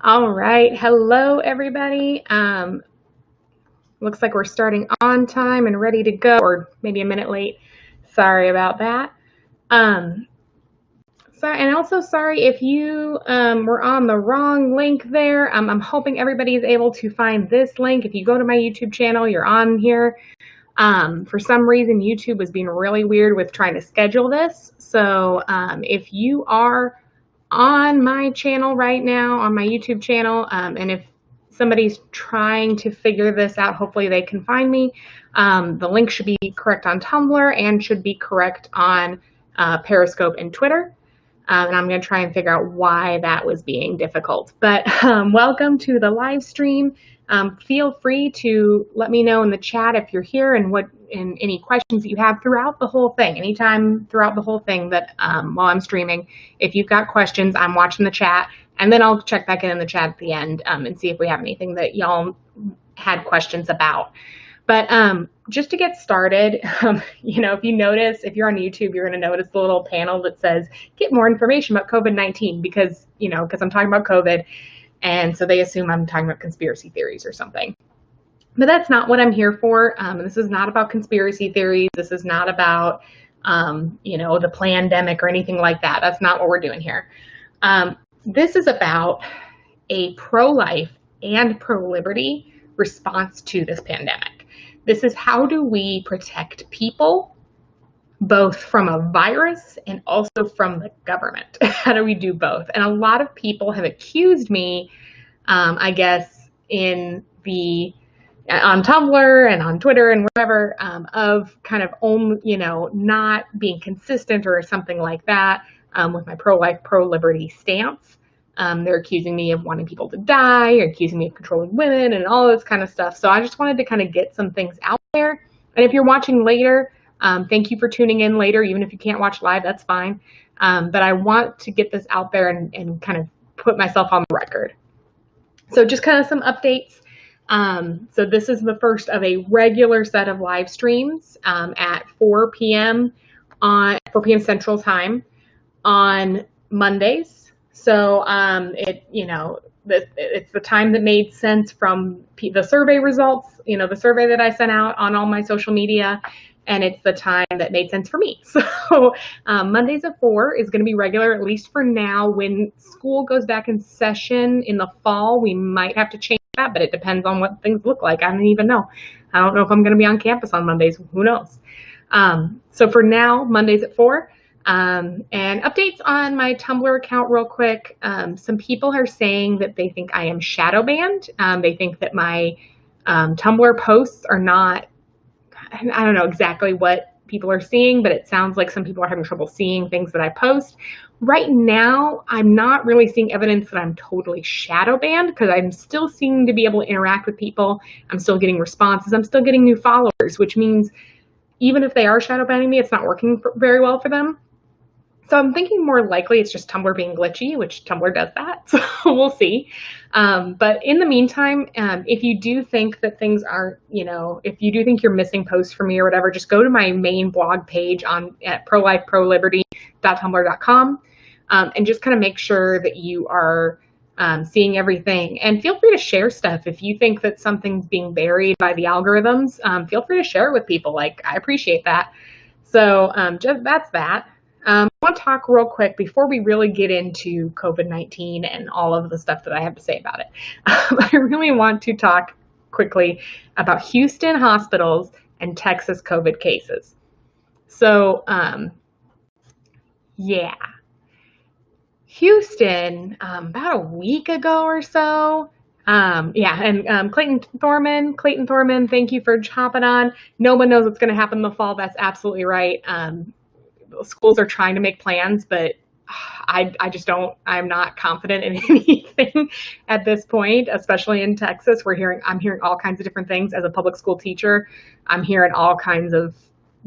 All right. Hello, everybody. Looks like we're starting on time and ready to go, or maybe a minute late. Sorry about that. Um, and also sorry if you were on the wrong link there. I'm hoping everybody is able to find this link. If you go to my YouTube channel, you're on here. For some reason, YouTube was being really weird with trying to schedule this. So if you are on my channel right now, on my YouTube channel, and if somebody's trying to figure this out, hopefully they can find me. The link should be correct on Tumblr and should be correct on Periscope and Twitter. And I'm going to try and figure out why that was being difficult. But welcome to the live stream. Feel free to let me know in the chat if you're here and any questions that you have throughout the whole thing. Anytime throughout the whole thing that while I'm streaming, if you've got questions, I'm watching the chat, and then I'll check back in the chat at the end and see if we have anything that y'all had questions about. But just to get started, if you notice, if you're on YouTube, you're going to notice the little panel that says, get more information about COVID-19 because I'm talking about COVID. And so they assume I'm talking about conspiracy theories or something. But that's not what I'm here for. This is not about conspiracy theories. This is not about, the pandemic or anything like that. That's not what we're doing here. This is about a pro-life and pro-liberty response to this pandemic. This is how do we protect people, both from a virus and also from the government. How do we do both? And a lot of people have accused me, I guess, on Tumblr and on Twitter and wherever, of kind of not being consistent or something like that with my pro-life, pro-liberty stance. They're accusing me of wanting people to die, or accusing me of controlling women and all this kind of stuff. So I just wanted to kind of get some things out there. And if you're watching later, thank you for tuning in later. Even if you can't watch live, that's fine. But I want to get this out there and kind of put myself on the record. So just kind of some updates. So this is the first of a regular set of live streams at 4 p.m. Central Time on Mondays. So it's the time that made sense from the survey results, the survey that I sent out on all my social media, and it's the time that made sense for me. So Mondays at 4 is going to be regular, at least for now. When school goes back in session in the fall, we might have to change that, but it depends on what things look like. I don't even know. I don't know if I'm going to be on campus on Mondays. Who knows? So for now, Mondays at 4. And updates on my Tumblr account real quick. Some people are saying that they think I am shadow banned. They think that my Tumblr posts are not, I don't know exactly what people are seeing, but it sounds like some people are having trouble seeing things that I post. Right now, I'm not really seeing evidence that I'm totally shadow banned because I'm still seeming to be able to interact with people. I'm still getting responses. I'm still getting new followers, which means even if they are shadow banning me, it's not working very well for them. So I'm thinking more likely it's just Tumblr being glitchy, which Tumblr does that, so we'll see. But in the meantime, if you do think that things aren't, if you do think you're missing posts from me or whatever, just go to my main blog page at prolifeproliberty.tumblr.com and just kind of make sure that you are seeing everything. And feel free to share stuff. If you think that something's being buried by the algorithms, feel free to share it with people. I appreciate that. So that's that. I want to talk real quick before we really get into COVID-19 and all of the stuff that I have to say about it. I really want to talk quickly about Houston hospitals and Texas COVID cases. So, yeah. Houston, about a week ago or so, Clayton Thorman, thank you for hopping on. No one knows what's going to happen in the fall. That's absolutely right. Schools are trying to make plans, but I'm not confident in anything at this point, especially in Texas. I'm hearing all kinds of different things as a public school teacher. I'm hearing all kinds of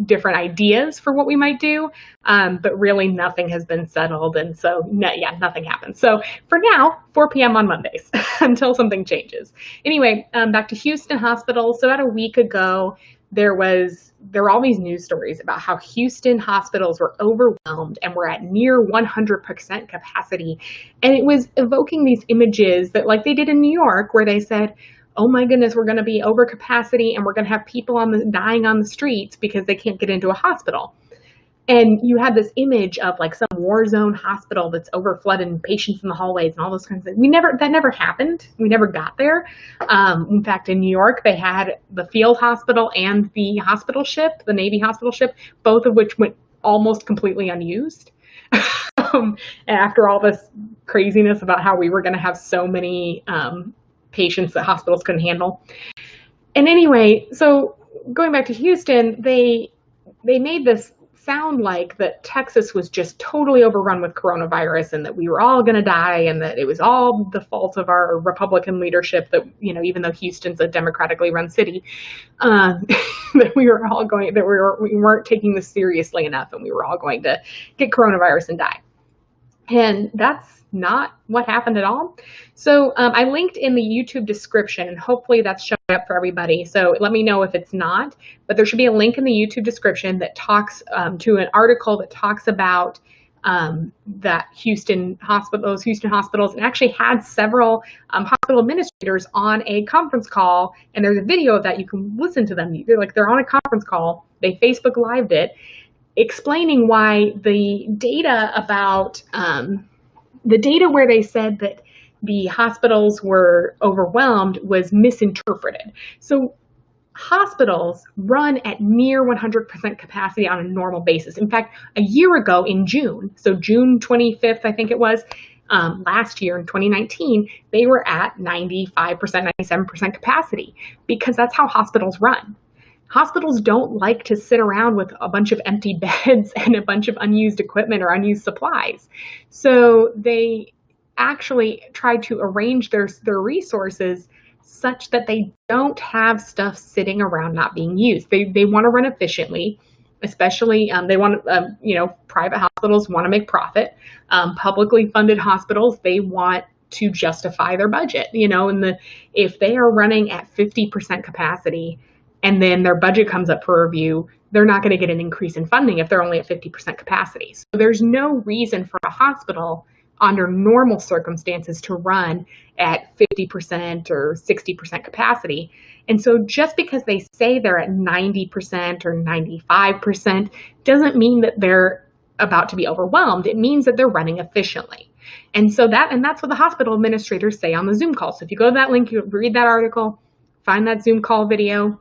different ideas for what we might do, but really nothing has been settled. And so, nothing happened. So for now, 4 p.m. on Mondays until something changes. Anyway, back to Houston Hospital. So about a week ago, there were all these news stories about how Houston hospitals were overwhelmed and were at near 100% capacity. And it was evoking these images that, like they did in New York, where they said, oh my goodness, we're going to be over capacity and we're going to have people dying on the streets because they can't get into a hospital. And you had this image of like some war zone hospital that's overflooded and patients in the hallways and all those kinds of things. That never happened. We never got there. In fact, in New York, they had the field hospital and the hospital ship, the Navy hospital ship, both of which went almost completely unused. After all this craziness about how we were going to have so many patients that hospitals couldn't handle. And anyway, so going back to Houston, they made this sound like that Texas was just totally overrun with coronavirus and that we were all going to die and that it was all the fault of our Republican leadership, that, you know, even though Houston's a democratically run city, that we weren't taking this seriously enough and we were all going to get coronavirus and die. And that's not what happened at all. So I linked in the YouTube description, and hopefully that's showing up for everybody. So let me know if it's not, but there should be a link in the YouTube description that talks to an article that talks about that Houston hospitals, and actually had several hospital administrators on a conference call. And there's a video of that. You can listen to them. They're on a conference call. They Facebook Lived it, explaining why the data about the data where they said that the hospitals were overwhelmed was misinterpreted. So hospitals run at near 100% capacity on a normal basis. In fact, a year ago in June, so June 25th, I think it was, last year in 2019, they were at 95%, 97% capacity, because that's how hospitals run. Hospitals don't like to sit around with a bunch of empty beds and a bunch of unused equipment or unused supplies. So they actually try to arrange their resources such that they don't have stuff sitting around not being used. They want to run efficiently, especially they want private hospitals want to make profit. Publicly funded hospitals, they want to justify their budget. And if they are running at 50% capacity, and then their budget comes up for review, they're not going to get an increase in funding if they're only at 50% capacity. So there's no reason for a hospital under normal circumstances to run at 50% or 60% capacity. And so just because they say they're at 90% or 95% doesn't mean that they're about to be overwhelmed. It means that they're running efficiently. And so that's what the hospital administrators say on the Zoom call. So if you go to that link, you read that article, find that Zoom call video,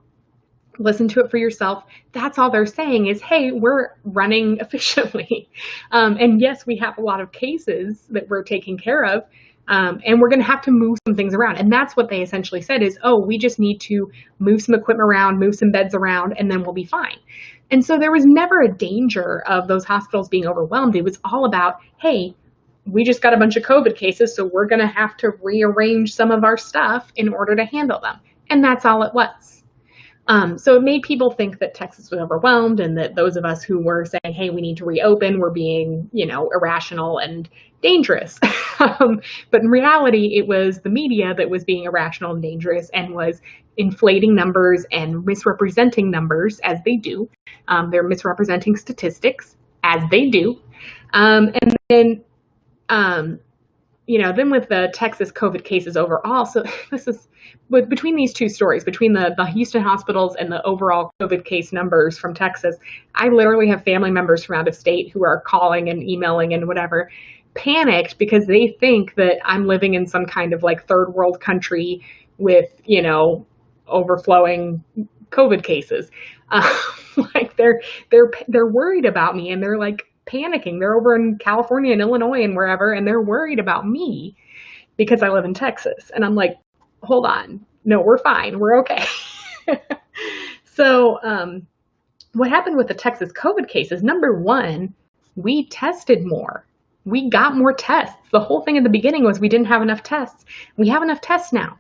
listen to it for yourself. That's all they're saying is, hey, we're running efficiently. And yes, we have a lot of cases that we're taking care of, and we're going to have to move some things around. And that's what they essentially said is, oh, we just need to move some equipment around, move some beds around, and then we'll be fine. And so there was never a danger of those hospitals being overwhelmed. It was all about, hey, we just got a bunch of COVID cases, so we're going to have to rearrange some of our stuff in order to handle them. And that's all it was. So it made people think that Texas was overwhelmed and that those of us who were saying, hey, we need to reopen, were being, irrational and dangerous. But in reality, it was the media that was being irrational and dangerous and was inflating numbers and misrepresenting numbers, as they do. They're misrepresenting statistics, as they do. And then, then with the Texas COVID cases overall, so this is between these two stories, between the Houston hospitals and the overall COVID case numbers from Texas, I literally have family members from out of state who are calling and emailing and whatever, panicked because they think that I'm living in some kind of like third world country with, overflowing COVID cases. Like they're worried about me and they're like panicking. They're over in California and Illinois and wherever, and they're worried about me because I live in Texas. And I'm like, hold on. No, we're fine. We're okay. So what happened with the Texas COVID cases, number one, we tested more. We got more tests. The whole thing at the beginning was we didn't have enough tests. We have enough tests now.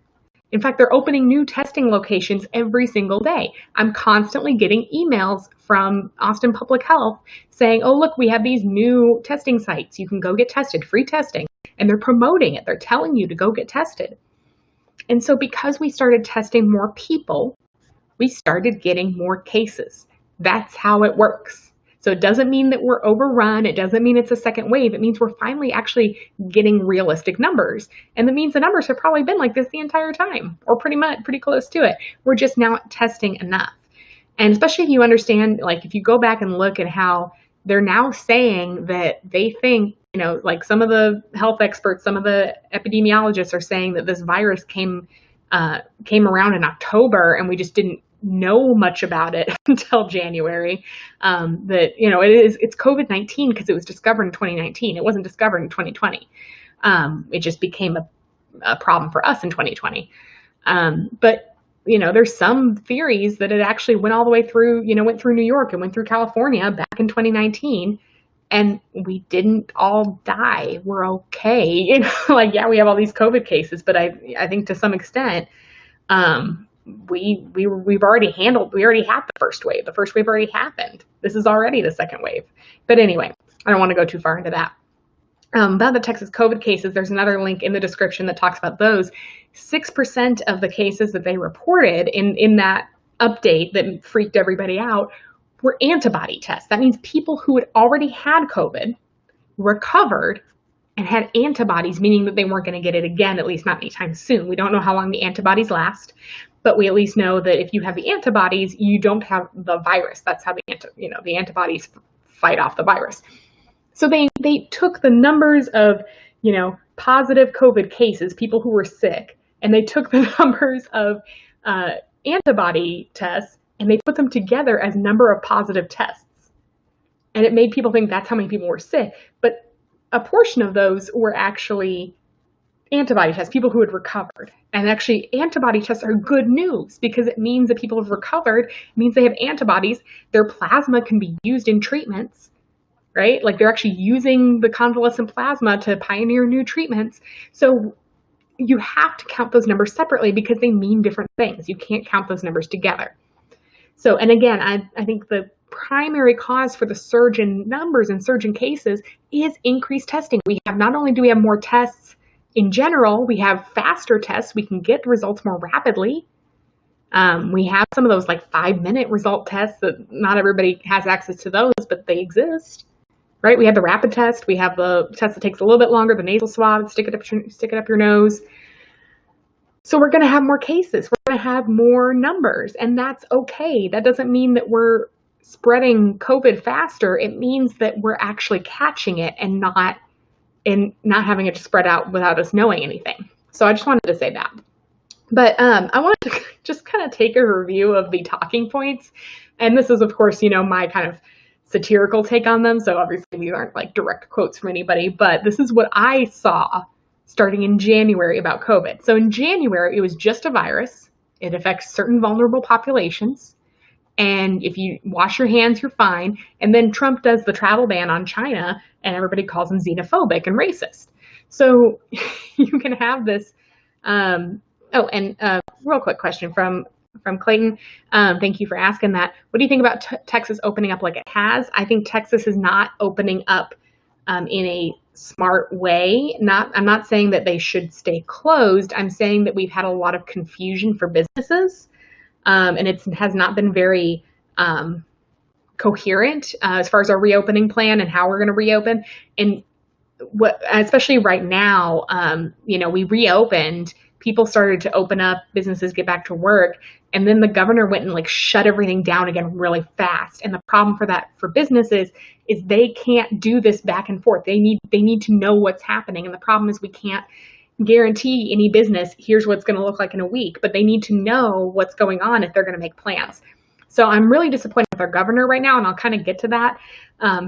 In fact, they're opening new testing locations every single day. I'm constantly getting emails from Austin Public Health saying, oh, look, we have these new testing sites. You can go get tested, free testing. And they're promoting it. They're telling you to go get tested. And so because we started testing more people, we started getting more cases. That's how it works. So it doesn't mean that we're overrun. It doesn't mean it's a second wave. It means we're finally actually getting realistic numbers. And that means the numbers have probably been like this the entire time, or pretty close to it. We're just now testing enough. And especially if you understand, like if you go back and look at how they're now saying that they think, like some of the health experts, some of the epidemiologists are saying that this virus came around in October and we just didn't know much about it until January. It's COVID-19 because it was discovered in 2019. It wasn't discovered in 2020. It just became a problem for us in 2020. But there's some theories that it actually went all the way through, went through New York and went through California back in 2019. And we didn't all die. We're okay. Yeah, we have all these COVID cases, but I think to some extent, we already had the first wave. The first wave already happened. This is already the second wave. But anyway, I don't want to go too far into that. About the Texas COVID cases, there's another link in the description that talks about those. 6% of the cases that they reported in that update that freaked everybody out were antibody tests. That means people who had already had COVID, recovered, and had antibodies, meaning that they weren't going to get it again, at least not anytime soon. We don't know how long the antibodies last, but we at least know that if you have the antibodies, you don't have the virus. That's how the antibodies fight off the virus. So they took the numbers of, positive COVID cases, people who were sick, and they took the numbers of antibody tests and they put them together as number of positive tests. And it made people think that's how many people were sick. But a portion of those were actually antibody tests, people who had recovered. And actually, antibody tests are good news because it means that people have recovered. It means they have antibodies. Their plasma can be used in treatments, right? Like they're actually using the convalescent plasma to pioneer new treatments. So you have to count those numbers separately because they mean different things. You can't count those numbers together. So, and again, I think the primary cause for the surge in numbers and surge in cases is increased testing. Not only do we have more tests in general, we have faster tests. We can get results more rapidly. We have some of those like 5-minute result tests that not everybody has access to those, but they exist, right? We have the rapid test. We have the test that takes a little bit longer, the nasal swab, stick it up your nose. So we're going to have more cases. We're going to have more numbers, and that's okay. That doesn't mean that we're spreading COVID faster. It means that we're actually catching it and not having it spread out without us knowing anything. So I just wanted to say that. But I wanted to just kind of take a review of the talking points. And this is, of course, my kind of satirical take on them. So obviously these aren't like direct quotes from anybody, but this is what I saw starting in January about COVID. So in January, it was just a virus. It affects certain vulnerable populations. And if you wash your hands, you're fine. And then Trump does the travel ban on China, and everybody calls him xenophobic and racist. So you can have this. Real quick question from Clayton. Thank you for asking that. What do you think about Texas opening up like it has? I think Texas is not opening up in a smart way. I'm not saying that they should stay closed. I'm saying that we've had a lot of confusion for businesses. And it has not been very coherent as far as our reopening plan and how we're going to reopen. And especially right now, we reopened, people started to open up, businesses get back to work, and then the governor went and shut everything down again really fast. And the problem for businesses is they can't do this back and forth. They need to know what's happening. And the problem is we can't guarantee any business, here's what's going to look like in a week, but they need to know what's going on if they're going to make plans. So I'm really disappointed with our governor right now, and I'll kind of get to that.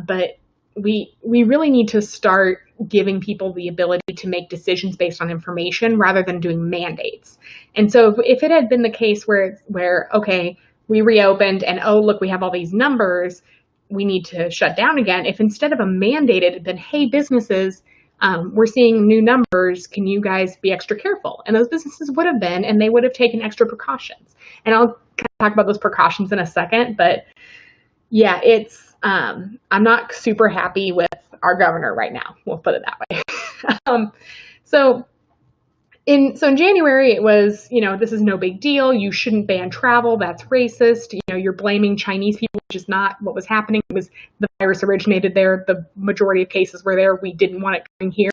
But we really need to start giving people the ability to make decisions based on information rather than doing mandates. And so if it had been the case where okay, we reopened and oh, look, we have all these numbers, we need to shut down again. If instead of a mandate it had been, hey, businesses, we're seeing new numbers, can you guys be extra careful? And those businesses would have been, and they would have taken extra precautions. And I'll kind of talk about those precautions in a second, but yeah, I'm not super happy with our governor right now. We'll put it that way. So in January, it was, this is no big deal. You shouldn't ban travel. That's racist. You're blaming Chinese people, which is not what was happening. It was the virus originated there. The majority of cases were there. We didn't want it coming here.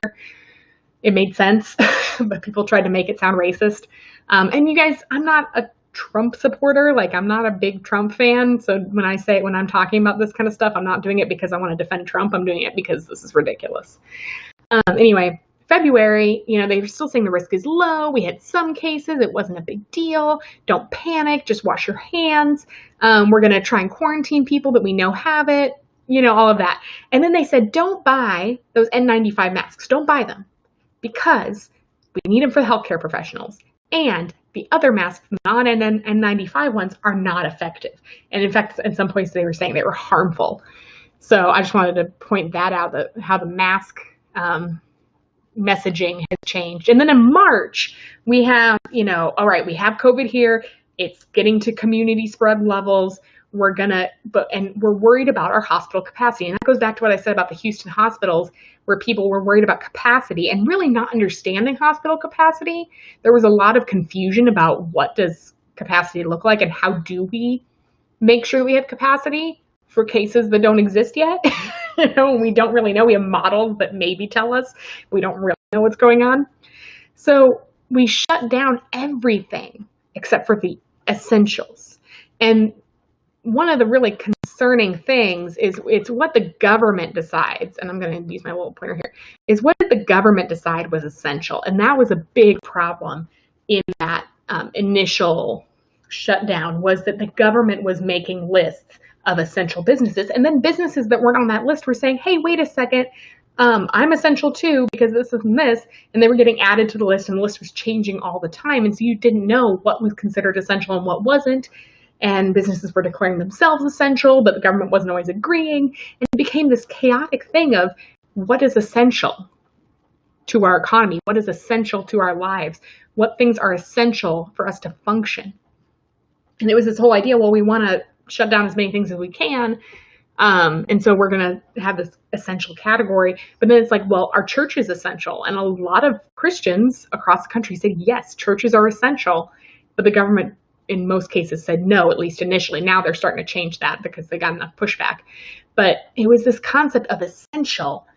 It made sense, but people tried to make it sound racist. And you guys, I'm not a Trump supporter. Like, I'm not a big Trump fan. So when I'm talking about this kind of stuff, I'm not doing it because I want to defend Trump. I'm doing it because this is ridiculous. Anyway, February, they were still saying the risk is low. We had some cases. It wasn't a big deal. Don't panic. Just wash your hands. We're going to try and quarantine people that we know have it, all of that. And then they said, don't buy those N95 masks. Don't buy them because we need them for the healthcare professionals. And the other masks, non-N95 ones, are not effective. And in fact, in some places they were saying they were harmful. So I just wanted to point that out, how the mask messaging has changed. And then in March, we have, all right, we have COVID here. It's getting to community spread levels. And we're worried about our hospital capacity. And that goes back to what I said about the Houston hospitals, where people were worried about capacity and really not understanding hospital capacity. There was a lot of confusion about what does capacity look like and how do we make sure we have capacity for cases that don't exist yet. We don't really know. We have models that maybe tell us. We don't really know what's going on. So we shut down everything except for the essentials. And one of the really concerning things is it's what the government decides, and I'm going to use my little pointer here, is what did the government decide was essential? And that was a big problem in that initial shutdown, was that the government was making lists of essential businesses, and then businesses that weren't on that list were saying, hey, wait a second, I'm essential too because this and this, and they were getting added to the list, and the list was changing all the time, and so you didn't know what was considered essential and what wasn't. And businesses were declaring themselves essential, but the government wasn't always agreeing. And it became this chaotic thing of what is essential to our economy? What is essential to our lives? What things are essential for us to function? And it was this whole idea, well, we want to shut down as many things as we can. And so we're going to have this essential category. But then it's like, well, our church is essential. And a lot of Christians across the country said, yes, churches are essential. But the government in most cases said no, at least initially. Now they're starting to change that because they got enough pushback. But it was this concept of essential,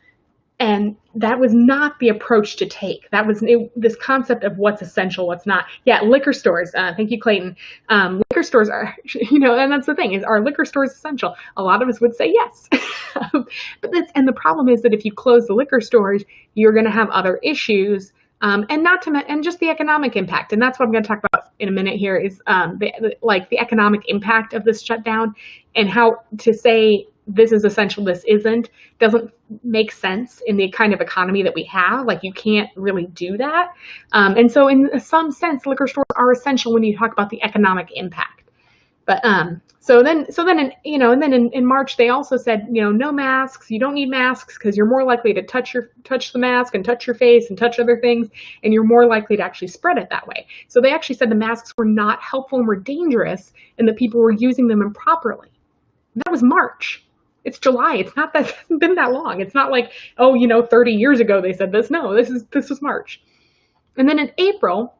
and that was not the approach to take. That was this concept of what's essential, what's not. Yeah, liquor stores. Thank you, Clayton. Liquor stores are, and that's the thing, is are liquor stores essential? A lot of us would say yes. And the problem is that if you close the liquor stores, you're going to have other issues. And just the economic impact. And that's what I'm going to talk about in a minute here is the economic impact of this shutdown, and how to say this is essential, this isn't, doesn't make sense in the kind of economy that we have. Like, you can't really do that. And so in some sense, liquor stores are essential when you talk about the economic impact. But so then in March they also said, no masks. You don't need masks because you're more likely to touch the mask and touch your face and touch other things, and you're more likely to actually spread it that way. So they actually said the masks were not helpful and were dangerous, and that people were using them improperly. And that was March. It's July. It hasn't been that long. It's not like, 30 years ago they said this. No, this was March. And then in April,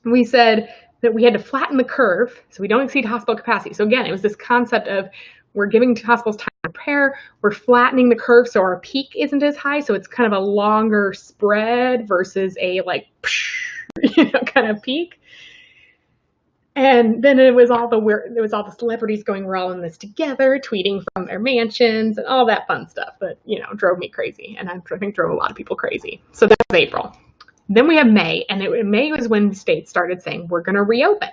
we said that we had to flatten the curve so we don't exceed hospital capacity. So again, it was this concept of we're giving hospitals time to prepare, we're flattening the curve so our peak isn't as high, so it's kind of a longer spread versus a kind of peak. And then it was all the celebrities going, we're all in this together, tweeting from their mansions and all that fun stuff that, drove me crazy. And I think drove a lot of people crazy. So that was April. Then we have May, and May was when the states started saying, we're going to reopen.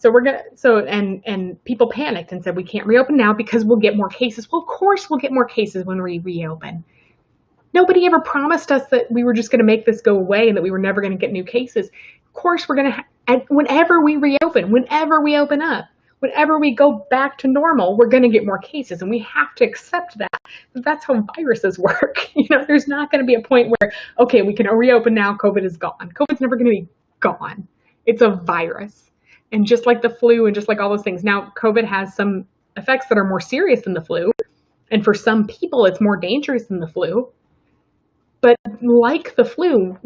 And people panicked and said, we can't reopen now because we'll get more cases. Well, of course we'll get more cases when we reopen. Nobody ever promised us that we were just going to make this go away and that we were never going to get new cases. Of course we're going to, whenever we reopen, whenever we open up, whenever we go back to normal, we're going to get more cases, and we have to accept that. That's how viruses work. There's not going to be a point where, okay, we can reopen now, COVID is gone. COVID's never going to be gone. It's a virus. And just like the flu and just like all those things, now COVID has some effects that are more serious than the flu. And for some people, it's more dangerous than the flu. But like the flu,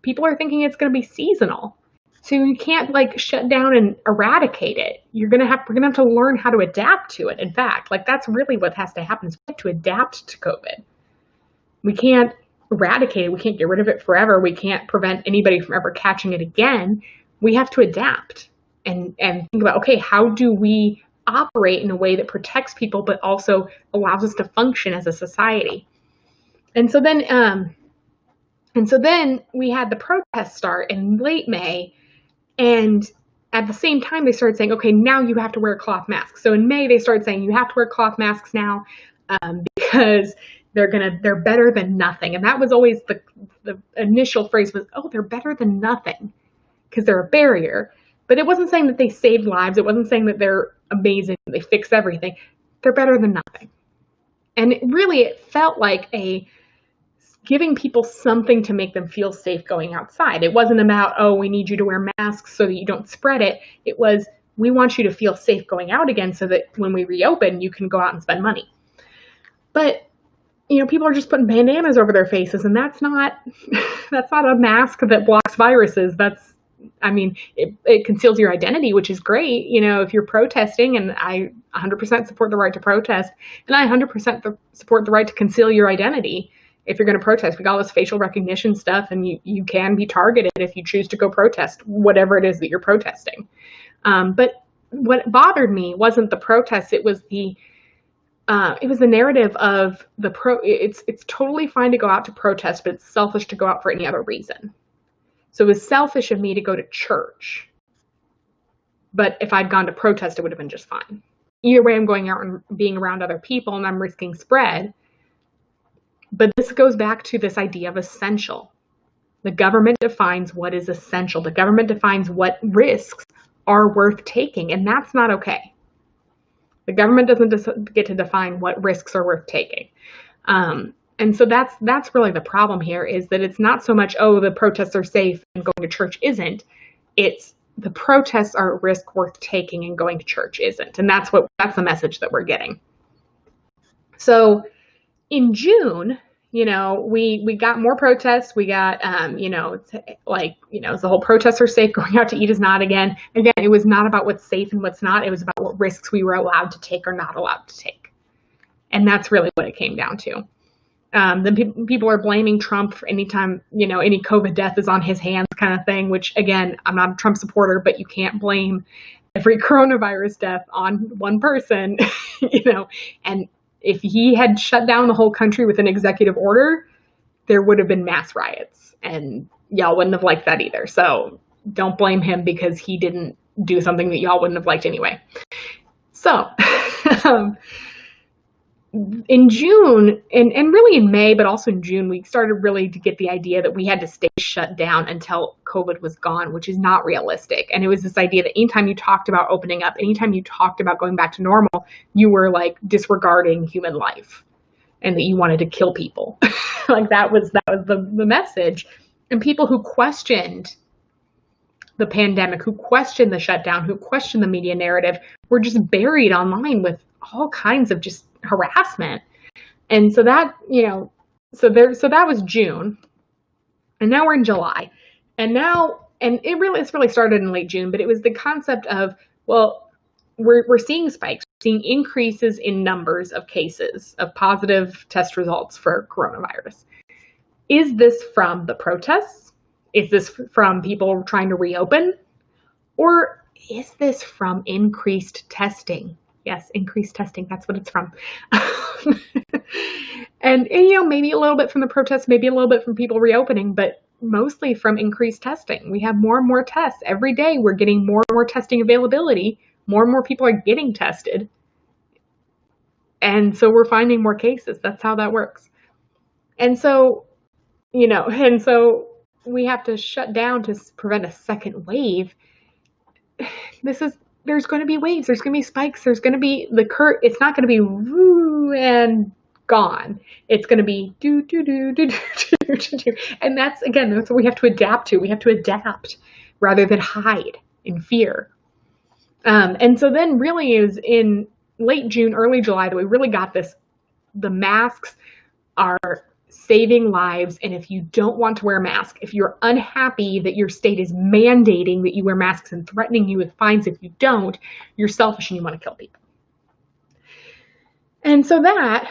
people are thinking it's going to be seasonal. So you can't like shut down and eradicate it. We're going to have to learn how to adapt to it. In fact, like that's really what has to happen is we have to adapt to COVID. We can't eradicate it. We can't get rid of it forever. We can't prevent anybody from ever catching it again. We have to adapt and think about, okay, how do we operate in a way that protects people, but also allows us to function as a society? And so then we had the protests start in late May, and at the same time they started saying, okay, now you have to wear cloth masks. So in May they started saying you have to wear cloth masks now because they're better than nothing. And that was always the initial phrase was, oh, they're better than nothing because they're a barrier. But it wasn't saying that they saved lives. It wasn't saying that they're amazing, they fix everything. They're better than nothing. And it felt like giving people something to make them feel safe going outside. It wasn't about, oh, we need you to wear masks so that you don't spread it. It was, we want you to feel safe going out again so that when we reopen, you can go out and spend money. But, people are just putting bandanas over their faces, and that's not a mask that blocks viruses. It conceals your identity, which is great. If you're protesting, and I 100% support the right to protest, and I 100% support the right to conceal your identity. If you're going to protest, we got all this facial recognition stuff, and you can be targeted if you choose to go protest, whatever it is that you're protesting. But what bothered me wasn't the protest; it was the narrative of it's totally fine to go out to protest, but it's selfish to go out for any other reason. So it was selfish of me to go to church, but if I'd gone to protest, it would have been just fine. Either way, I'm going out and being around other people, and I'm risking spread. But this goes back to this idea of essential. The government defines what is essential. The government defines what risks are worth taking, and that's not okay. The government doesn't get to define what risks are worth taking. And so that's really the problem here, is that it's not so much, oh, the protests are safe and going to church isn't. It's the protests are a risk worth taking and going to church isn't. And that's the message that we're getting. So in June, we got more protests. We got, it's the whole protests are safe, going out to eat is not again. Again, it was not about what's safe and what's not. It was about what risks we were allowed to take or not allowed to take. And that's really what it came down to. Then people are blaming Trump for anytime, any COVID death is on his hands kind of thing, which again, I'm not a Trump supporter, but you can't blame every coronavirus death on one person, and if he had shut down the whole country with an executive order, there would have been mass riots, and y'all wouldn't have liked that either. So don't blame him because he didn't do something that y'all wouldn't have liked anyway. So in June, and really in May, but also in June, we started really to get the idea that we had to stay shut down until COVID was gone, which is not realistic. And it was this idea that anytime you talked about opening up, anytime you talked about going back to normal, you were like disregarding human life and that you wanted to kill people. Like that was the message. And people who questioned the pandemic, who questioned the shutdown, who questioned the media narrative, were just buried online with all kinds of just harassment. And so that, so that was June, and now we're in July, and it's really started in late June, but it was the concept of, well, we're seeing spikes, seeing increases in numbers of cases of positive test results for coronavirus. Is this from the protests? Is this from people trying to reopen? Or is this from increased testing? Yes, increased testing. That's what it's from. and maybe a little bit from the protests, maybe a little bit from people reopening, but mostly from increased testing. We have more and more tests. Every day we're getting more and more testing availability. More and more people are getting tested. And so we're finding more cases. That's how that works. And so, we have to shut down to prevent a second wave. There's going to be waves. There's going to be spikes. There's going to be it's not going to be woo and gone. It's going to be do, do, do, do, do, do, do, do. And that's what we have to adapt to. We have to adapt rather than hide in fear. And so then really it was in late June, early July that we really got this. The masks are saving lives. And if you don't want to wear a mask, if you're unhappy that your state is mandating that you wear masks and threatening you with fines if you don't, you're selfish and you want to kill people. And so that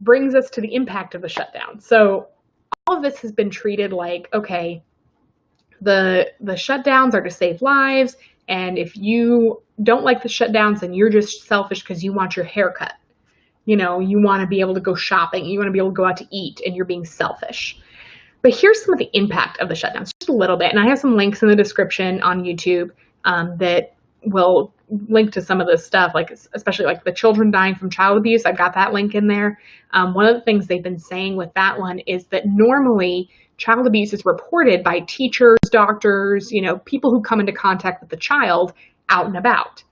brings us to the impact of the shutdown. So all of this has been treated like, okay, the shutdowns are to save lives, and if you don't like the shutdowns, then you're just selfish because you want your hair cut. You want to be able to go shopping, you want to be able to go out to eat, and you're being selfish. But here's some of the impact of the shutdowns, just a little bit. And I have some links in the description on YouTube that will link to some of this stuff, like especially like the children dying from child abuse. I've got that link in there. One of the things they've been saying with that one is that normally child abuse is reported by teachers, doctors, people who come into contact with the child out and about.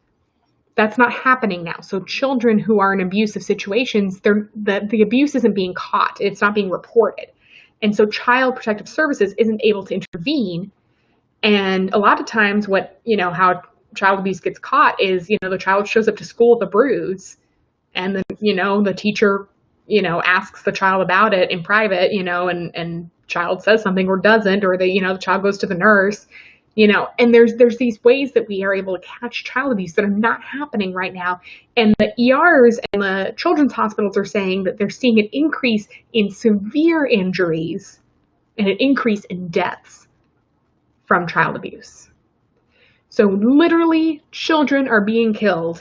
That's not happening now. So children who are in abusive situations, the abuse isn't being caught. It's not being reported. And so Child Protective Services isn't able to intervene. And a lot of times how child abuse gets caught is, the child shows up to school with a bruise, and then, the teacher, asks the child about it in private, and child says something or doesn't, or the child goes to the nurse, and there's these ways that we are able to catch child abuse that are not happening right now. And the ERs and the children's hospitals are saying that they're seeing an increase in severe injuries and an increase in deaths from child abuse. So literally, children are being killed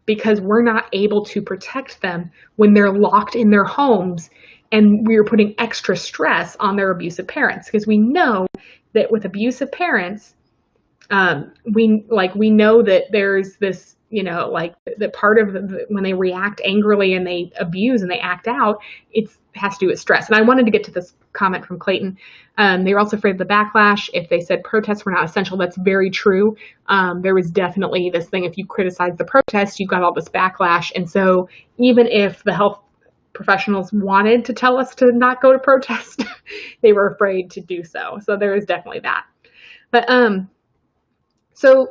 because we're not able to protect them when they're locked in their homes, and we're putting extra stress on their abusive parents, because we know that with abusive parents, we know that there's this, that part of when they react angrily and they abuse and they act out, it has to do with stress. And I wanted to get to this comment from Clayton. They were also afraid of the backlash if they said protests were not essential. That's very true. There was definitely this thing, if you criticize the protest, you got all this backlash. And so even if the health professionals wanted to tell us to not go to protest, they were afraid to do so. So there is definitely that. But so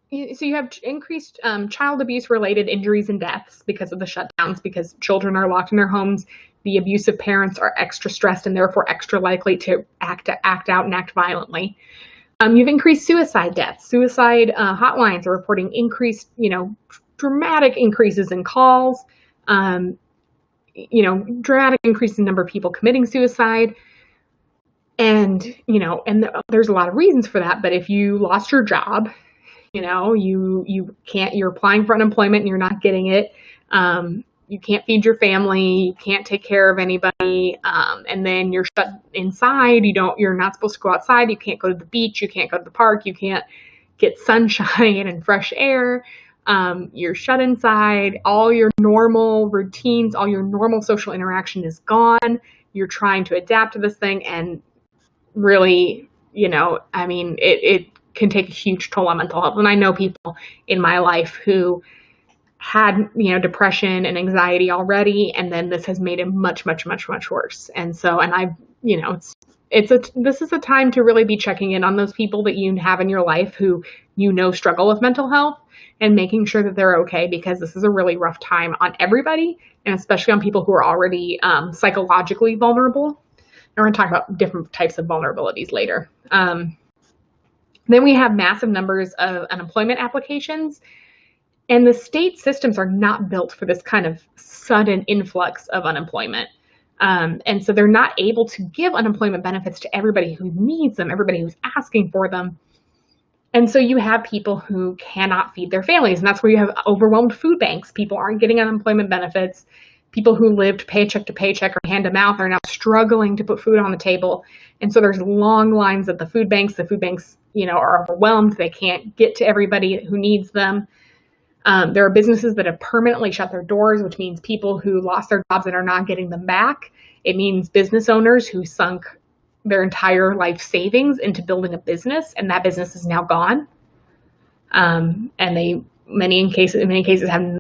you have increased child abuse related injuries and deaths because of the shutdowns, because children are locked in their homes. The abusive parents are extra stressed and therefore extra likely to act out and act violently. You've increased suicide deaths. Suicide hotlines are reporting increased, dramatic increases in calls, dramatic increase in number of people committing suicide. And, there's a lot of reasons for that. But if you lost your job, you can't, you're applying for unemployment and you're not getting it. You can't feed your family, you can't take care of anybody, and then you're shut inside. You're not supposed to go outside. You can't go to the beach. You can't go to the park. You can't get sunshine and fresh air. You're shut inside. All your normal routines, all your normal social interaction is gone. You're trying to adapt to this thing, and really, it can take a huge toll on mental health. And I know people in my life who had, depression and anxiety already, and then this has made it much, much, much, much worse. And so, this is a time to really be checking in on those people that you have in your life who, struggle with mental health, and making sure that they're okay, because this is a really rough time on everybody, and especially on people who are already psychologically vulnerable. And we're going to talk about different types of vulnerabilities later. Then we have massive numbers of unemployment applications. And the state systems are not built for this kind of sudden influx of unemployment. And so they're not able to give unemployment benefits to everybody who needs them, everybody who's asking for them. And so you have people who cannot feed their families. And that's where you have overwhelmed food banks. People aren't getting unemployment benefits. People who lived paycheck to paycheck or hand to mouth are now struggling to put food on the table. And so there's long lines at the food banks. The food banks, are overwhelmed. They can't get to everybody who needs them. There are businesses that have permanently shut their doors, which means people who lost their jobs and are not getting them back. It means business owners who sunk their entire life savings into building a business, and that business is now gone. And in many cases have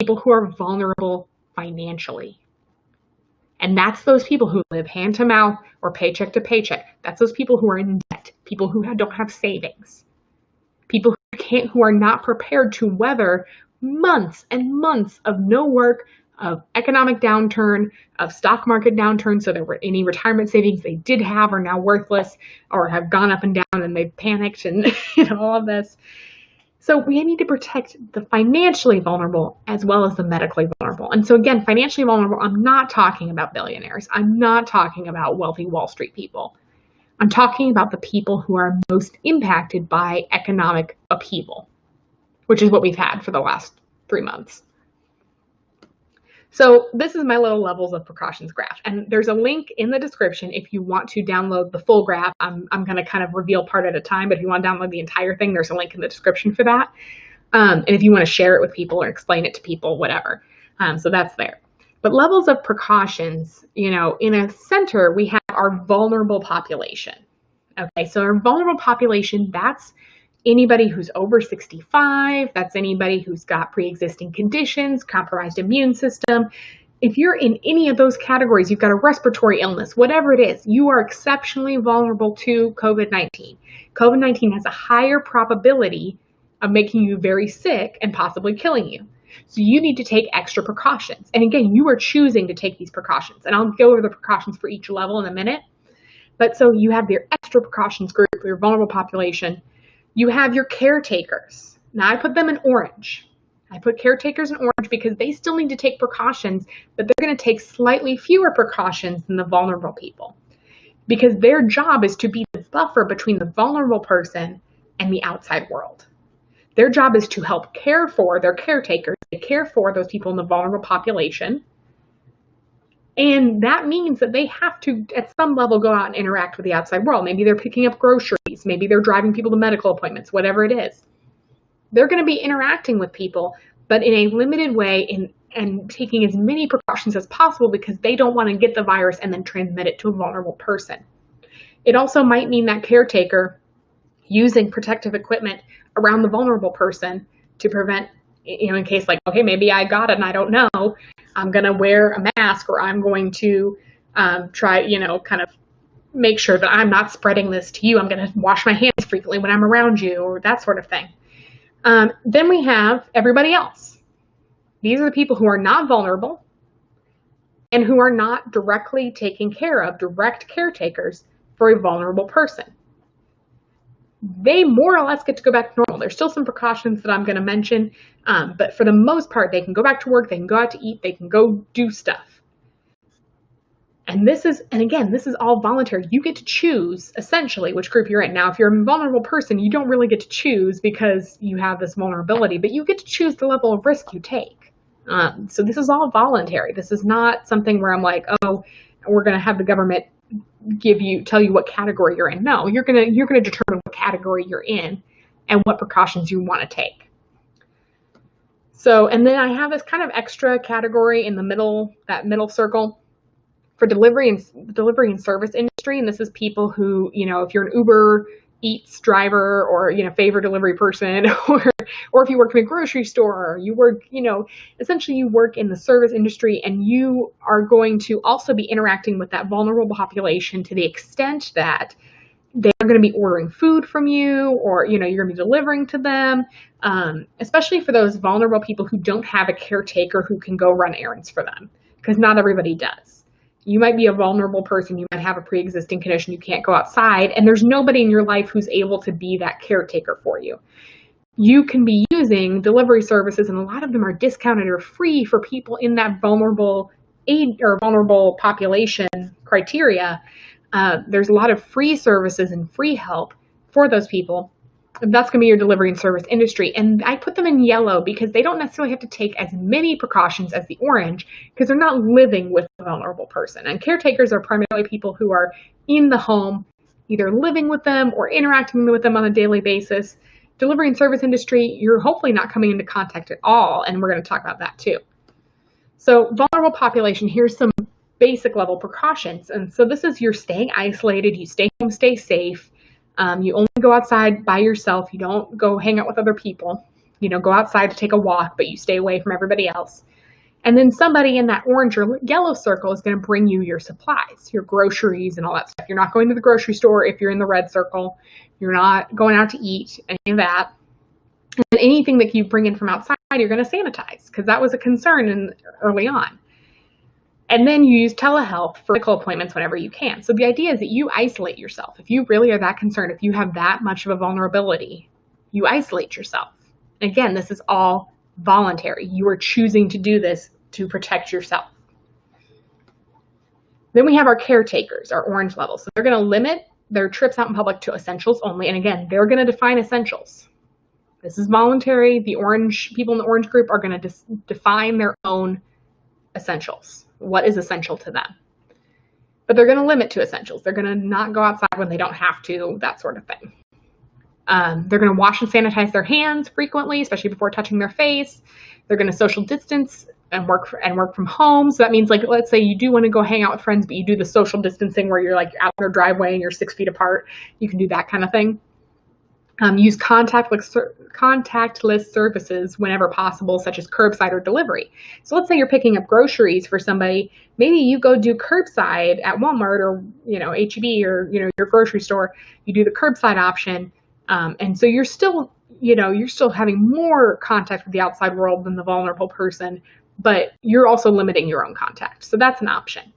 people who are vulnerable financially. And that's those people who live hand to mouth or paycheck to paycheck. That's those people who are in debt, people who don't have savings, people who are not prepared to weather months and months of no work, of economic downturn, of stock market downturn. So there were any retirement savings they did have are now worthless or have gone up and down and they've panicked and all of this. So we need to protect the financially vulnerable as well as the medically vulnerable. And so again, financially vulnerable, I'm not talking about billionaires. I'm not talking about wealthy Wall Street people. I'm talking about the people who are most impacted by economic upheaval, which is what we've had for the last 3 months. So this is my little levels of precautions graph. And there's a link in the description if you want to download the full graph. I'm going to kind of reveal part at a time, but if you want to download the entire thing, there's a link in the description for that. And if you want to share it with people or explain it to people, whatever. So that's there. But levels of precautions, in a center, we have our vulnerable population. Okay, so our vulnerable population, that's anybody who's over 65, that's anybody who's got pre-existing conditions, compromised immune system. If you're in any of those categories, you've got a respiratory illness, whatever it is, you are exceptionally vulnerable to COVID-19. COVID-19 has a higher probability of making you very sick and possibly killing you. So you need to take extra precautions. And again, you are choosing to take these precautions. And I'll go over the precautions for each level in a minute. But so you have your extra precautions group, your vulnerable population. You have your caretakers. Now I put them in orange. I put caretakers in orange because they still need to take precautions, but they're going to take slightly fewer precautions than the vulnerable people because their job is to be the buffer between the vulnerable person and the outside world. Their job is to help care for their caretakers, to care for those people in the vulnerable population. And that means that they have to, at some level, go out and interact with the outside world. Maybe they're picking up groceries. Maybe they're driving people to medical appointments, whatever it is. They're going to be interacting with people, but in a limited way and taking as many precautions as possible because they don't want to get the virus and then transmit it to a vulnerable person. It also might mean that caretaker using protective equipment around the vulnerable person to prevent, in case like, okay, maybe I got it and I don't know, I'm going to wear a mask or I'm going to try, kind of make sure that I'm not spreading this to you. I'm going to wash my hands frequently when I'm around you or that sort of thing. Then we have everybody else. These are the people who are not vulnerable and who are not directly taken care of, direct caretakers for a vulnerable person. They more or less get to go back to normal. There's still some precautions that I'm going to mention, but for the most part, they can go back to work, they can go out to eat, they can go do stuff. And again, this is all voluntary. You get to choose, essentially, which group you're in. Now, if you're a vulnerable person, you don't really get to choose because you have this vulnerability, but you get to choose the level of risk you take. So this is all voluntary. This is not something where I'm like, oh, we're going to have the government tell you what category you're in. No, you're going to determine what category you're in and what precautions you want to take. So, and then I have this kind of extra category in the middle, that middle circle for delivery and service industry. And this is people who, if you're an Uber Eats driver or, favor delivery person, or if you work in a grocery store, or you work, essentially you work in the service industry and you are going to also be interacting with that vulnerable population to the extent that they're going to be ordering food from you or, you're going to be delivering to them, especially for those vulnerable people who don't have a caretaker who can go run errands for them, because not everybody does. You might be a vulnerable person. You might have a pre-existing condition. You can't go outside, and there's nobody in your life who's able to be that caretaker for you. You can be using delivery services, and a lot of them are discounted or free for people in that vulnerable age or vulnerable population criteria. There's a lot of free services and free help for those people. And that's going to be your delivery and service industry. And I put them in yellow because they don't necessarily have to take as many precautions as the orange because they're not living with a vulnerable person. And caretakers are primarily people who are in the home, either living with them or interacting with them on a daily basis. Delivery and service industry, you're hopefully not coming into contact at all. And we're going to talk about that too. So vulnerable population, here's some basic level precautions. And so this is you're staying isolated, you stay home, stay safe. You only go outside by yourself. You don't go hang out with other people. go outside to take a walk, but you stay away from everybody else. And then somebody in that orange or yellow circle is going to bring you your supplies, your groceries and all that stuff. You're not going to the grocery store if you're in the red circle. You're not going out to eat, any of that. And anything that you bring in from outside, you're going to sanitize, because that was a concern early on. And then you use telehealth for medical appointments whenever you can. So the idea is that you isolate yourself. If you really are that concerned, if you have that much of a vulnerability, you isolate yourself. Again, this is all voluntary. You are choosing to do this to protect yourself. Then we have our caretakers, our orange levels. So they're going to limit their trips out in public to essentials only. And again, they're going to define essentials. This is voluntary. The orange people in the orange group are going to define their own essentials. What is essential to them? But they're going to limit to essentials. They're going to not go outside when they don't have to, that sort of thing. They're going to wash and sanitize their hands frequently, especially before touching their face. They're going to social distance and work from home. So that means, like, let's say you do want to go hang out with friends, but you do the social distancing where you're like out in their driveway and you're 6 feet apart. You can do that kind of thing. Use contactless services whenever possible, such as curbside or delivery. So let's say you're picking up groceries for somebody. Maybe you go do curbside at Walmart or H-E-B or your grocery store. You do the curbside option, and so you're still having more contact with the outside world than the vulnerable person, but you're also limiting your own contact. So that's an option.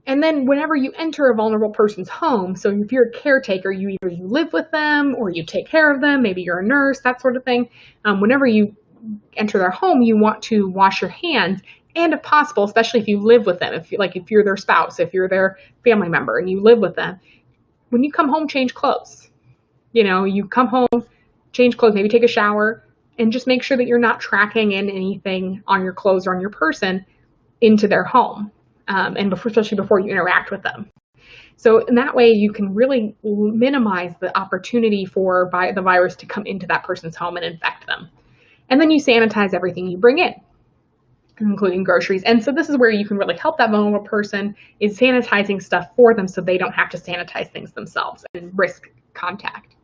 And then whenever you enter a vulnerable person's home, so if you're a caretaker, you live with them or you take care of them, maybe you're a nurse, that sort of thing. Whenever you enter their home, you want to wash your hands, and if possible, especially if you live with them, if you're their spouse, if you're their family member and you live with them, when you come home, change clothes. You come home, change clothes, maybe take a shower, and just make sure that you're not tracking in anything on your clothes or on your person into their home. Especially before you interact with them. So in that way, you can really minimize the opportunity for the virus to come into that person's home and infect them. And then you sanitize everything you bring in, including groceries. And so this is where you can really help that vulnerable person, is sanitizing stuff for them so they don't have to sanitize things themselves and risk contact.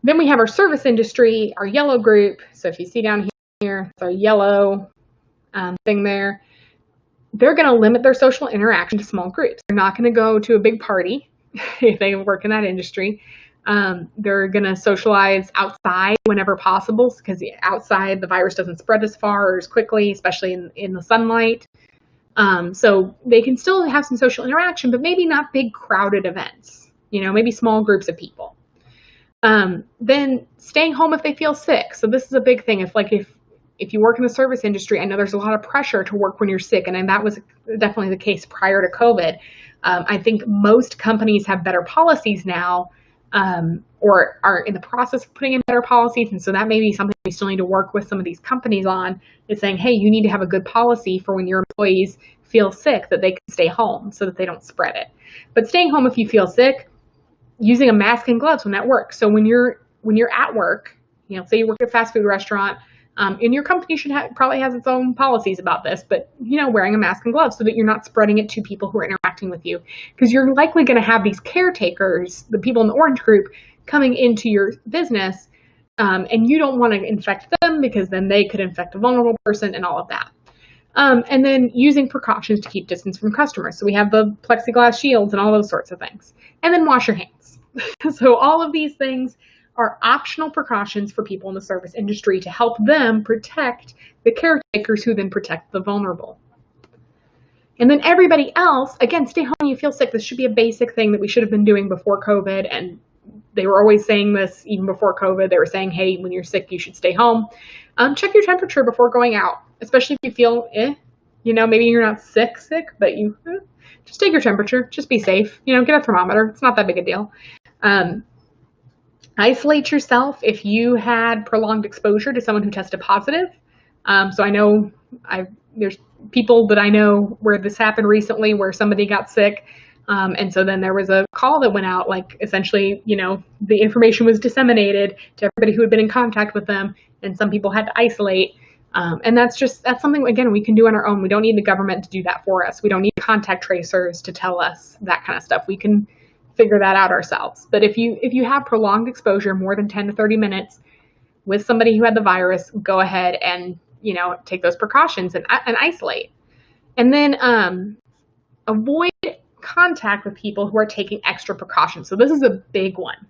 Then we have our service industry, our yellow group. So if you see down here, it's our yellow thing there. They're going to limit their social interaction to small groups. They're not going to go to a big party if they work in that industry. They're going to socialize outside whenever possible, because outside the virus doesn't spread as far or as quickly, especially in the sunlight. So they can still have some social interaction, but maybe not big crowded events, maybe small groups of people. Then staying home if they feel sick. So this is a big thing. If you work in the service industry, I know there's a lot of pressure to work when you're sick, and that was definitely the case prior to COVID. I think most companies have better policies now, or are in the process of putting in better policies, and so that may be something we still need to work with some of these companies on, is saying, hey, you need to have a good policy for when your employees feel sick, that they can stay home so that they don't spread it. But staying home if you feel sick, using a mask and gloves when that works. So when you're at work, say you work at a fast food restaurant, and your company probably has its own policies about this, but wearing a mask and gloves so that you're not spreading it to people who are interacting with you, because you're likely going to have these caretakers, the people in the orange group, coming into your business, and you don't want to infect them, because then they could infect a vulnerable person and all of that. And then using precautions to keep distance from customers. So we have the plexiglass shields and all those sorts of things. And then wash your hands. So all of these things are optional precautions for people in the service industry to help them protect the caretakers, who then protect the vulnerable. And then everybody else, again, stay home when you feel sick. This should be a basic thing that we should have been doing before COVID. And they were always saying this even before COVID. They were saying, hey, when you're sick, you should stay home. Check your temperature before going out, especially if you feel, maybe you're not sick, but you just take your temperature. Just be safe. Get a thermometer. It's not that big a deal. Isolate yourself if you had prolonged exposure to someone who tested positive. So I know there's people that I know where this happened recently, where somebody got sick. And so then there was a call that went out, like essentially, the information was disseminated to everybody who had been in contact with them, and some people had to isolate. And that's something, again, we can do on our own. We don't need the government to do that for us. We don't need contact tracers to tell us that kind of stuff. We can figure that out ourselves. But if you have prolonged exposure, more than 10 to 30 minutes, with somebody who had the virus, go ahead and, take those precautions and isolate. And then avoid contact with people who are taking extra precautions. So this is a big one.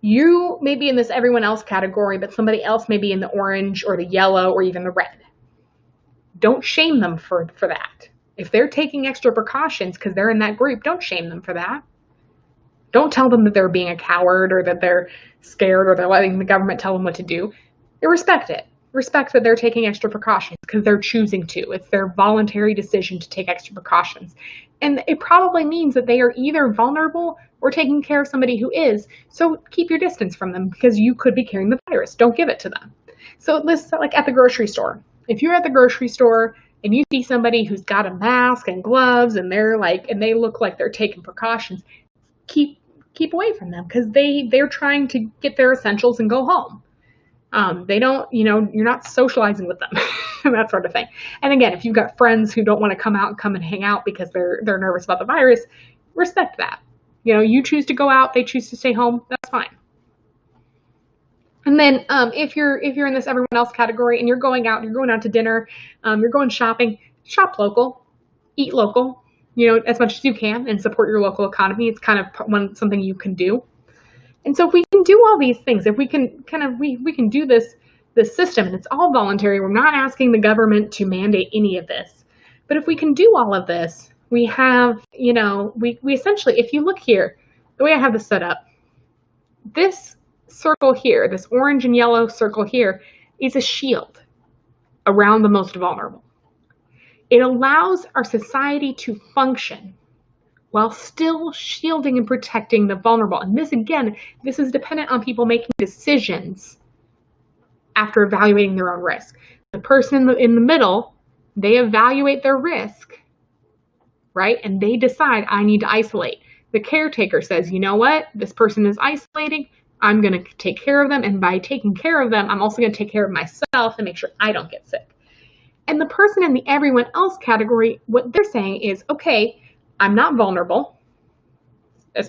You may be in this everyone else category, but somebody else may be in the orange or the yellow or even the red. Don't shame them for that. If they're taking extra precautions because they're in that group, don't shame them for that. Don't tell them that they're being a coward or that they're scared or they're letting the government tell them what to do. Respect it. Respect that they're taking extra precautions because they're choosing to. It's their voluntary decision to take extra precautions. And it probably means that they are either vulnerable or taking care of somebody who is. So keep your distance from them because you could be carrying the virus. Don't give it to them. So this is like at the grocery store. If you're at the grocery store and you see somebody who's got a mask and gloves and they look like they're taking precautions, keep away from them because they're trying to get their essentials and go home. They don't, you're not socializing with them, that sort of thing. And again, if you've got friends who don't want to come and hang out because they're nervous about the virus, respect that. You choose to go out, they choose to stay home, that's fine. And then if you're in this everyone else category and you're going out to dinner, you're going shopping, shop local, eat local, as much as you can and support your local economy. It's kind of something you can do. And so if we can do all these things, if we can we can do this system, and it's all voluntary, we're not asking the government to mandate any of this. But if we can do all of this, we have, we essentially, if you look here, the way I have this set up, this circle here, this orange and yellow circle here, is a shield around the most vulnerable. It allows our society to function while still shielding and protecting the vulnerable. And this is dependent on people making decisions after evaluating their own risk. The person in the middle, they evaluate their risk, right? And they decide, I need to isolate. The caretaker says, you know what? This person is isolating. I'm going to take care of them. And by taking care of them, I'm also going to take care of myself and make sure I don't get sick. And the person in the everyone else category, what they're saying is, okay, I'm not vulnerable, I'm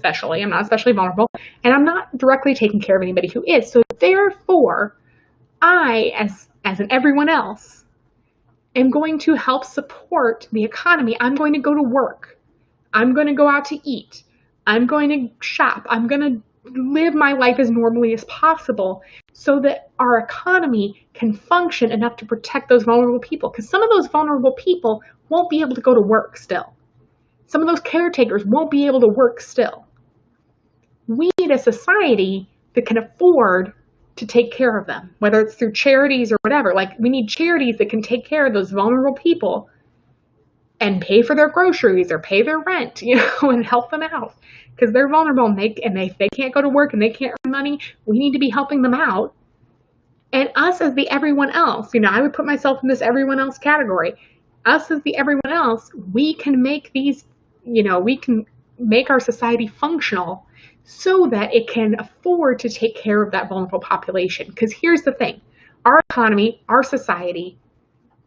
not especially vulnerable, and I'm not directly taking care of anybody who is. So therefore, I, as in everyone else, am going to help support the economy. I'm going to go to work. I'm going to go out to eat. I'm going to shop. I'm going to live my life as normally as possible so that our economy can function enough to protect those vulnerable people. Because some of those vulnerable people won't be able to go to work still. Some of those caretakers won't be able to work still. We need a society that can afford to take care of them, whether it's through charities or whatever. Like, we need charities that can take care of those vulnerable people and pay for their groceries or pay their rent, and help them out because they're vulnerable and they can't go to work and they can't earn money. We need to be helping them out. And us as the everyone else, I would put myself in this everyone else category. Us as the everyone else, we can make these, we can make our society functional so that it can afford to take care of that vulnerable population. Because here's the thing, our economy, our society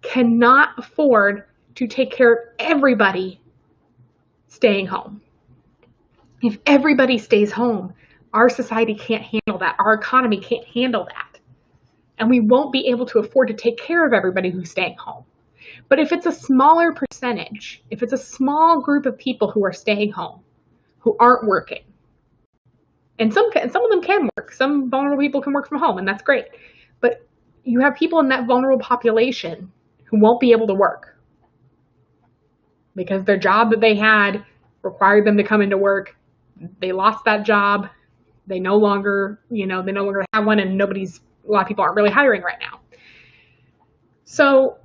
cannot afford to take care of everybody staying home. If everybody stays home, our society can't handle that. Our economy can't handle that. And we won't be able to afford to take care of everybody who's staying home. But if it's a smaller percentage, if it's a small group of people who are staying home, who aren't working, and some of them can work, some vulnerable people can work from home, and that's great. But you have people in that vulnerable population who won't be able to work because their job that they had required them to come into work. They lost that job. They no longer have one, and a lot of people aren't really hiring right now. So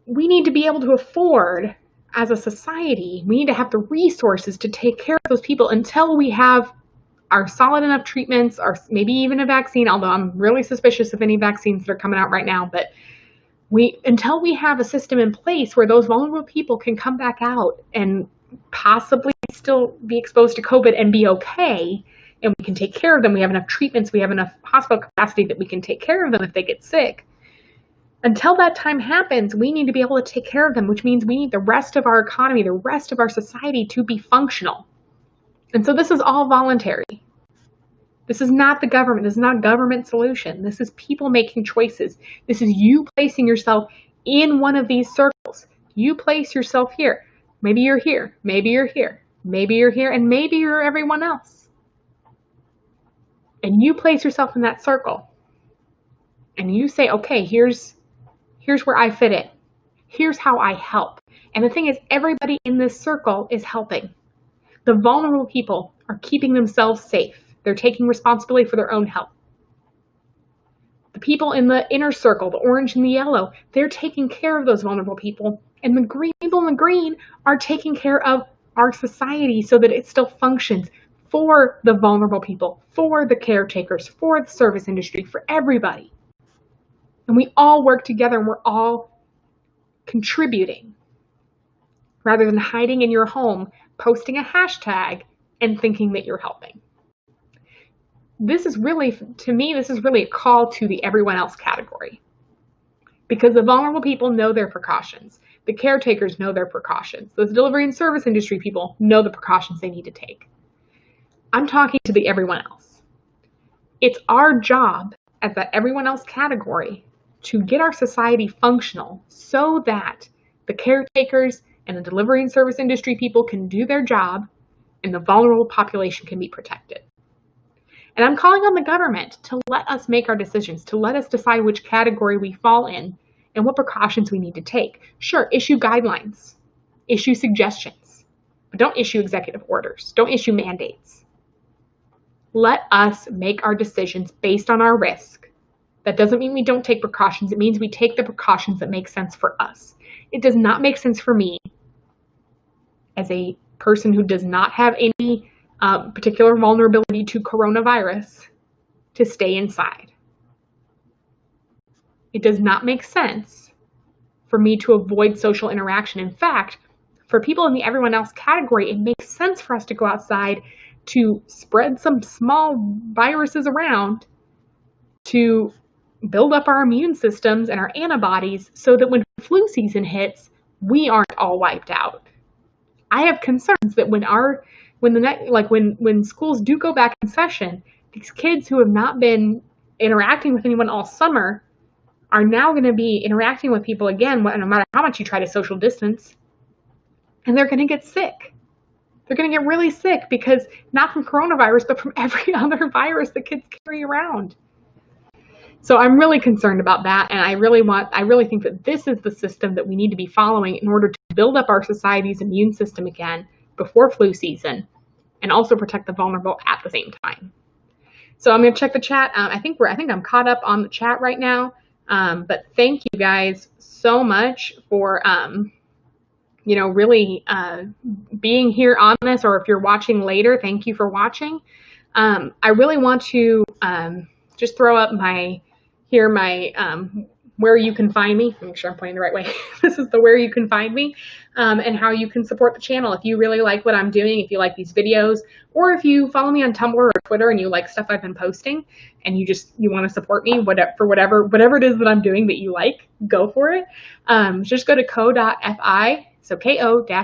we need to be able to afford, as a society, we need to have the resources to take care of those people until we have our solid enough treatments, or maybe even a vaccine, although I'm really suspicious of any vaccines that are coming out right now. But until we have a system in place where those vulnerable people can come back out and possibly still be exposed to COVID and be okay, and we can take care of them, we have enough treatments, we have enough hospital capacity that we can take care of them if they get sick. Until that time happens, we need to be able to take care of them, which means we need the rest of our economy, the rest of our society to be functional. And so this is all voluntary. This is not the government. This is not a government solution. This is people making choices. This is you placing yourself in one of these circles. You place yourself here. Maybe you're here. Maybe you're here. Maybe you're here. And maybe you're everyone else. And you place yourself in that circle. And you say, okay, here's where I fit in. Here's how I help. And the thing is, everybody in this circle is helping. The vulnerable people are keeping themselves safe. They're taking responsibility for their own health. The people in the inner circle, the orange and the yellow, they're taking care of those vulnerable people. And the green people in the green are taking care of our society so that it still functions for the vulnerable people, for the caretakers, for the service industry, for everybody. And we all work together and we're all contributing rather than hiding in your home, posting a hashtag and thinking that you're helping. This is really, to me, this is really a call to the everyone else category, because the vulnerable people know their precautions. The caretakers know their precautions. Those delivery and service industry people know the precautions they need to take. I'm talking to the everyone else. It's our job as that everyone else category to get our society functional so that the caretakers and the delivery and service industry people can do their job and the vulnerable population can be protected. And I'm calling on the government to let us make our decisions, to let us decide which category we fall in and what precautions we need to take. Sure, issue guidelines, issue suggestions, but don't issue executive orders, don't issue mandates. Let us make our decisions based on our risk. That doesn't mean we don't take precautions. It means we take the precautions that make sense for us. It does not make sense for me as a person who does not have any particular vulnerability to coronavirus to stay inside. It does not make sense for me to avoid social interaction. In fact, for people in the everyone else category, it makes sense for us to go outside to spread some small viruses around to build up our immune systems and our antibodies so that when flu season hits, we aren't all wiped out. I have concerns that when schools do go back in session, these kids who have not been interacting with anyone all summer are now going to be interacting with people again, no matter how much you try to social distance, and they're going to get sick. They're going to get really sick because not from coronavirus, but from every other virus that kids carry around. So I'm really concerned about that, and I really think that this is the system that we need to be following in order to build up our society's immune system again before flu season, and also protect the vulnerable at the same time. So I'm going to check the chat. I think I'm caught up on the chat right now. But thank you guys so much for really being here on this, or if you're watching later, thank you for watching. I really want to just throw up my where you can find me. Make sure I'm pointing the right way. This is the where you can find me, and how you can support the channel. If you really like what I'm doing, if you like these videos, or if you follow me on Tumblr or Twitter and you like stuff I've been posting and you want to support me whatever it is that I'm doing that you like, go for it. Just go to ko.fi, so ko-fi.com,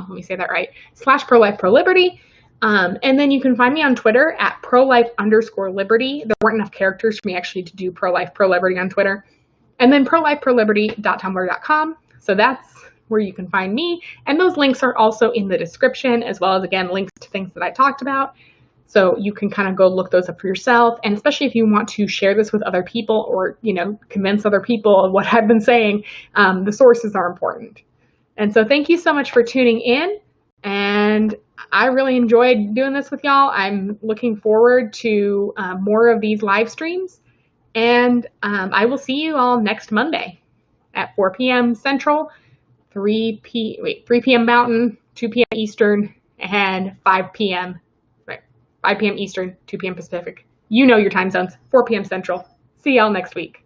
let me say that right, /prolife-pro-liberty. And then you can find me on Twitter at prolife_liberty. There weren't enough characters for me actually to do prolife pro-liberty on Twitter. And then prolife-pro-liberty.tumblr.com. So that's where you can find me. And those links are also in the description, as well as, again, links to things that I talked about. So you can kind of go look those up for yourself. And especially if you want to share this with other people, or, convince other people of what I've been saying, the sources are important. And so thank you so much for tuning in. And I really enjoyed doing this with y'all. I'm looking forward to more of these live streams. And I will see you all next Monday at 4 p.m. Central, 3 p.m. Mountain, 2 p.m. Eastern, and 5 p.m. Eastern, 2 p.m. Pacific. You know your time zones, 4 p.m. Central. See y'all next week.